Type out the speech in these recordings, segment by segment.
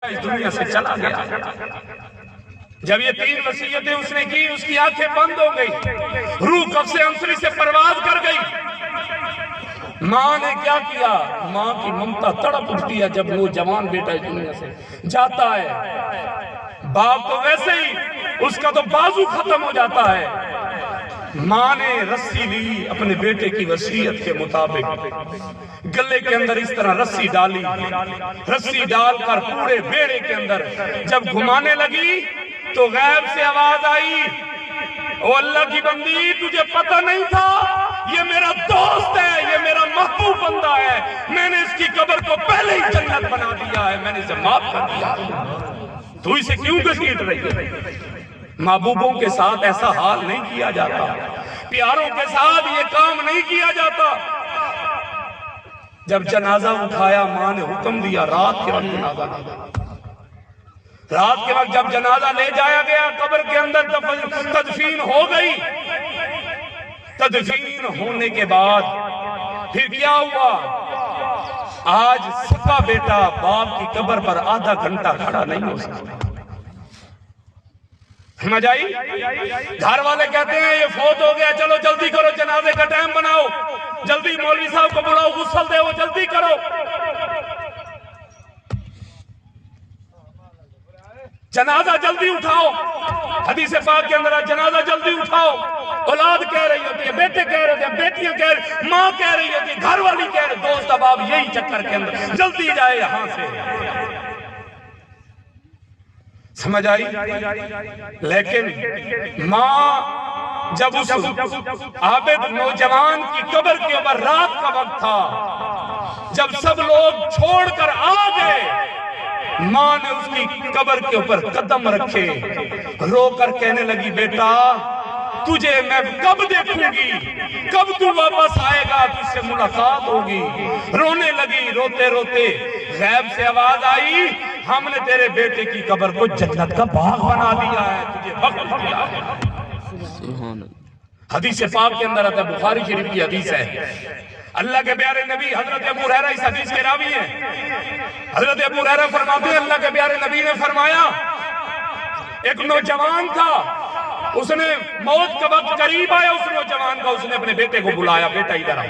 اس دنیا سے چلا گیا۔ جب یہ 3 وصیتیں اس نے کی، اس کی آنکھیں بند ہو گئی، روح قبض عنصری سے پرواز کر گئی۔ ماں نے کیا کیا؟ ماں کی ممتا تڑپ اٹھتی ہے جب نوجوان بیٹا اس دنیا سے جاتا ہے۔ باپ تو ویسے ہی اس کا تو بازو ختم ہو جاتا ہے۔ ماں نے رسی لی اپنے بیٹے کی وصیت کے مطابق، گلے کے اندر اس طرح رسی ڈالی، رسی ڈال کر پورے بیڑے کے اندر جب گھمانے لگی تو غیب سے آواز آئی، او اللہ کی بندی، تجھے پتہ نہیں تھا یہ میرا دوست ہے، یہ میرا محبوب بندہ ہے، میں نے اس کی قبر کو پہلے ہی جنت بنا دیا ہے، میں نے اسے معاف کر دیا، تو اسے کیوں گھسیٹ رہی ہے؟ محبوبوں کے ساتھ ایسا حال نہیں کیا جاتا، پیاروں کے ساتھ یہ کام نہیں کیا جاتا۔ جب جنازہ اٹھایا، ماں نے حکم دیا رات کے وقت جنازہ لے جایا۔ رات کے وقت جب جنازہ لے جایا گیا، قبر کے اندر تدفین ہو گئی۔ تدفین ہونے کے بعد پھر کیا ہوا؟ آج سکا بیٹا باپ کی قبر پر آدھا گھنٹہ کھڑا نہیں ہو سکتا۔ سمجھ آئی؟ گھر والے کہتے ہیں یہ فوت ہو گیا، چلو جلدی کرو، جنازے کا ٹائم بناؤ، جلدی مولوی صاحب کو بلاؤ، غسل دے، وہ جلدی کرو، جنازہ جلدی اٹھاؤ۔ حدیث پاک کے اندر جنازہ جلدی اٹھاؤ۔ اولاد کہہ رہی ہوتی ہے، بیٹے کہہ رہے ہیں، بیٹیاں کہہ رہی، ماں کہہ رہی ہوتی ہے، گھر والی کہہ رہے، دوست احباب یہی چکر کے اندر جلدی جائے یہاں سے۔ سمجھ آئی؟ لیکن ماں جب اس عابد نوجوان کی قبر کے اوپر رات کا وقت تھا، جب سب لوگ چھوڑ کر آ گئے، ماں نے اس کی قبر کے اوپر قدم رکھے، رو کر کہنے لگی، بیٹا تجھے میں کب دیکھوں گی، کب تو واپس آئے گا، تجھ سے ملاقات ہوگی۔ رونے لگی، روتے روتے غیب سے آواز آئی، ہم نے تیرے بیٹے کی قبر کو جنت کا باغ بنا دیا ہے، تجھے بخش دیا ہے۔ حدیث پاک کے اندر آتا ہے، بخاری شریف کی حدیث ہے، اللہ کے پیارے نبی حضرت ابو ہریرہ اس حدیث کے راوی ہیں۔ حضرت ابو ہریرہ فرماتے ہیں، اللہ کے پیارے نبی نے فرمایا، ایک نوجوان تھا، اس نے موت کا وقت قریب آیا، اس نوجوان کا، اس نے اپنے بیٹے کو بلایا، بیٹا ادھر آ،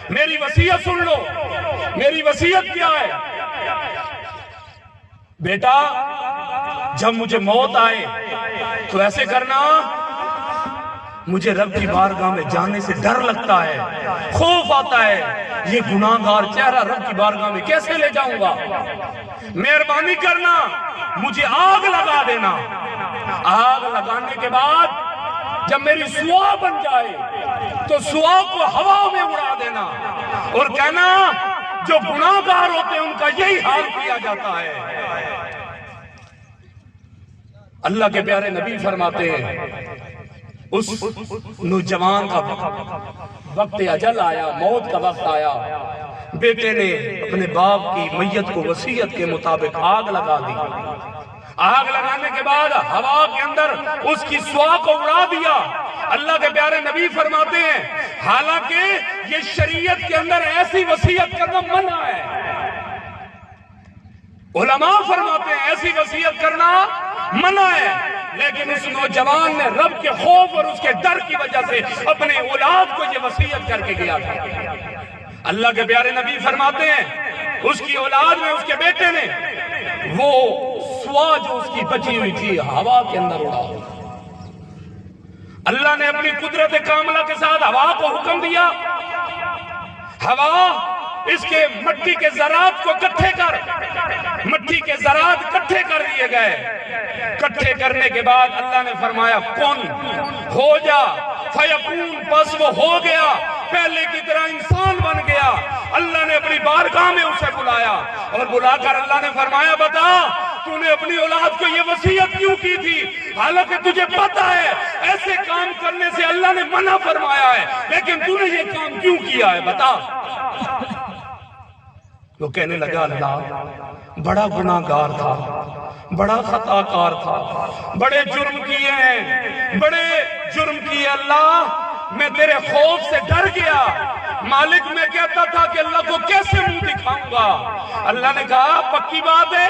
میری وصیت سن لو، میری وصیت کیا ہے؟ بیٹا جب مجھے موت آئے تو ایسے کرنا، مجھے رب کی بارگاہ میں جانے سے ڈر لگتا ہے، خوف آتا ہے، یہ گناہگار چہرہ رب کی بارگاہ میں کیسے لے جاؤں گا؟ مہربانی کرنا مجھے آگ لگا دینا، آگ لگانے کے بعد جب میری سوا بن جائے تو سوا کو ہوا میں اڑا دینا، اور کہنا جو گناہگار ہوتے ہیں ان کا یہی حال کیا جاتا ہے۔ اللہ کے پیارے نبی فرماتے ہیں، اس نوجوان کا وقت اجل آیا، موت کا وقت آیا، بیٹے نے اپنے باپ کی میت کو وصیت کے مطابق آگ لگا دی۔ آگ لگانے کے بعد ہوا کے اندر اس کی سوا کو اڑا دیا۔ اللہ کے پیارے نبی فرماتے ہیں، حالانکہ یہ شریعت کے اندر ایسی وصیت کرنا منع ہے، علماء فرماتے ہیں ایسی وصیت کرنا منع ہے، لیکن اس نوجوان نے رب کے خوف اور اس کے ڈر کی وجہ سے اپنے اولاد کو یہ وصیت کر کے گیا تھا۔ اللہ کے پیارے نبی فرماتے ہیں، اس کی اولاد میں، اس کے بیٹے نے وہ سوا جو اس کی بچی ہوئی تھی ہوا کے اندر اڑا۔ اللہ نے اپنی قدرت کاملہ کے ساتھ ہوا کو حکم دیا، ہوا اس کے مٹی کے ذرات کو کٹھے کر، مٹی کے ذرات کٹھے کر دیے گئے۔ کٹھے کرنے کے بعد اللہ نے فرمایا کن ہو جا فیکون، پس وہ ہو گیا، پہلے کی طرح انسان بن گیا۔ اللہ نے اپنی بارگاہ میں اسے بلایا اور بلا کر اللہ نے فرمایا، بتا تو نے اپنی اولاد کو یہ وصیت کیوں کی تھی، حالانکہ تجھے پتا ہے ایسے کام کرنے سے اللہ نے منع فرمایا ہے، لیکن تو نے یہ کام کیوں کیا ہے، بتا۔ وہ کہنے لگا، اللہ بڑا گناہگار تھا، بڑا خطا کار تھا، بڑے جرم کیے ہیں، بڑے جرم کیے اللہ، میں تیرے خوف سے ڈر گیا، مالک میں کہتا تھا کہ اللہ کو کیسے منہ دکھاؤں گا۔ اللہ نے کہا پکی بات ہے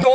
2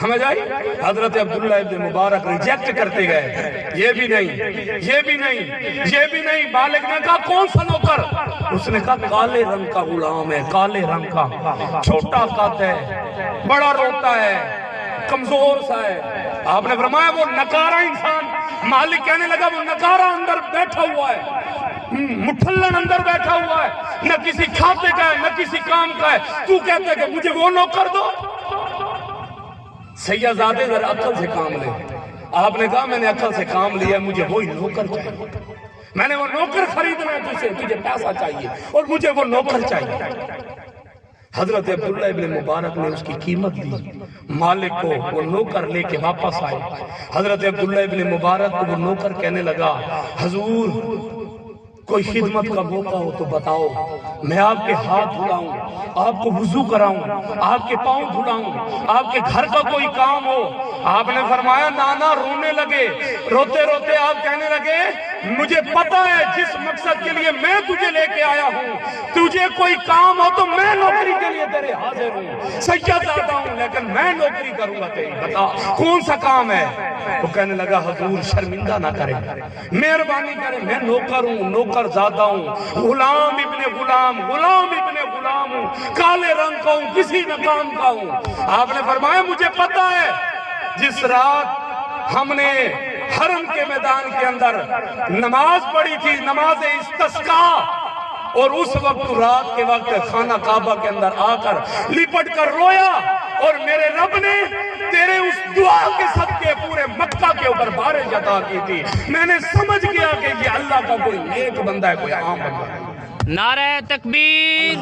سمجھ آئی؟ حضرت عبداللہ ابن مبارک ریجیکٹ کرتے گئے، یہ بھی نہیں، یہ بھی نہیں، یہ بھی نہیں۔ مالک نے کہا کون سا نوکر؟ اس نے کہا کالے رنگ کا غلام ہے، کالے رنگ کا، چھوٹا قد ہے، بڑا روتا ہے، کمزور سا ہے۔ آپ نے فرمایا وہ نکارہ انسان۔ مالک کہنے لگا وہ نکارہ اندر بیٹھا ہوا ہے، مٹھلن اندر بیٹھا ہوا ہے، نہ کسی کھاتے کا ہے نہ کسی کام کا ہے، تو کہتے کہ مجھے وہ نوکر دو؟ سیدزادے ذرا عقل سے کام لے۔ آپ نے کہا میں نے عقل سے کام لیا، مجھے وہی نوکر چاہیے، میں نے وہ نوکر خریدنا ہے تجھے، تجھے پیسہ چاہیے اور مجھے وہ نوکر چاہیے۔ حضرت عبداللہ ابن مبارک نے اس کی قیمت دی، مالک کو وہ نوکر لے کے واپس آئے۔ حضرت عبداللہ ابن مبارک کو وہ نوکر کہنے لگا حضور کوئی خدمت کا موقع ہو تو بتاؤ، میں آپ کے ہاتھ دھلاؤں، آپ کو وضو کراؤں، آپ کے پاؤں دھلاؤں، آپ کے گھر کا کوئی کام ہو۔ آپ نے فرمایا نانا رونے لگے، روتے روتے آپ کہنے لگے مجھے پتا ہے جس مقصد کے لیے میں تجھے لے کے آیا ہوں، تجھے کوئی کام ہو تو میں نوکری کے لیے تیرے حاضر ہوں، سیدزادہ ہوں لیکن میں نوکری کروں گا تیری، بتا کون سا کام ہے؟ وہ کہنے لگا حضور شرمندہ نہ کریں، مہربانی کریں، میں نوکر ہوں، نوکر زادہ ہوں، غلام ابن غلام، غلام ابن غلام ہوں، کالے رنگ کا ہوں، کسی مقام کا ہوں۔ آپ نے فرمایا مجھے پتا ہے جس رات ہم نے حرم کے میدان کے اندر نماز پڑھی تھی، نماز استسقاء، اور اس وقت رات کے وقت خانہ کعبہ کے اندر آ کر لپٹ کر رویا، اور میرے رب نے تیرے اس دعا کے صدقے پورے مکہ کے اوپر بارش عطا کی تھی۔ میں نے سمجھ گیا کہ یہ اللہ کا کوئی نیک بندہ ہے، کوئی عام بندہ ہے۔ نعرہ تکبیر،